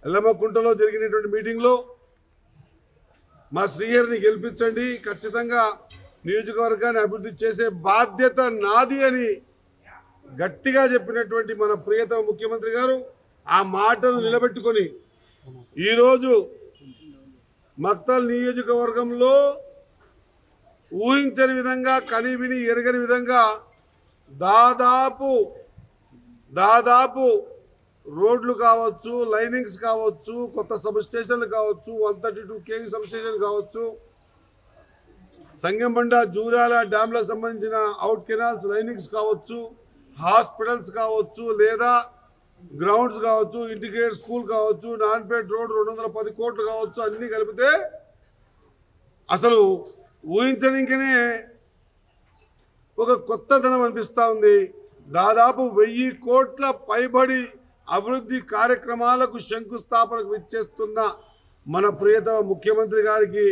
ఎల్లమ్మకుంటలో జరిగినటువంటి మీటింగ్లో మా శ్రీహరిని గెలిపించండి, ఖచ్చితంగా నియోజకవర్గాన్ని అభివృద్ధి చేసే బాధ్యత నాది అని గట్టిగా చెప్పినటువంటి మన ప్రియతమ ముఖ్యమంత్రి గారు ఆ మాటను నిలబెట్టుకొని ఈరోజు మక్తల్ నియోజకవర్గంలో ఊహించని విధంగా కనివిని ఎరగని విధంగా దాదాపు రోడ్లు కావచ్చు, లైనింగ్స్ కావచ్చు, కొత్త సబ్ స్టేషన్లు కావచ్చు, 132 kV సబ్ స్టేషన్ కావచ్చు, సంగంబండ జూరాల డ్యాంలకు సంబంధించిన అవుట్ కెనాల్స్ లైనింగ్స్ కావచ్చు, హాస్పిటల్స్ కావచ్చు, లేదా గ్రౌండ్స్ కావచ్చు, ఇంటిగ్రేటెడ్ స్కూల్ కావచ్చు, నాన్పేట్ రోడ్ 210 కోట్లు కావచ్చు, అన్నీ కలిపితే అసలు ఊహించనికనే ఒక కొత్త ధనం అనిపిస్తూ ఉంది. దాదాపు 1000 కోట్ల పైబడి అభివృద్ధి కార్యక్రమాలకు శంకుస్థాపనకు ఇచ్చేస్తున్న మన ప్రియతమ ముఖ్యమంత్రి గారికి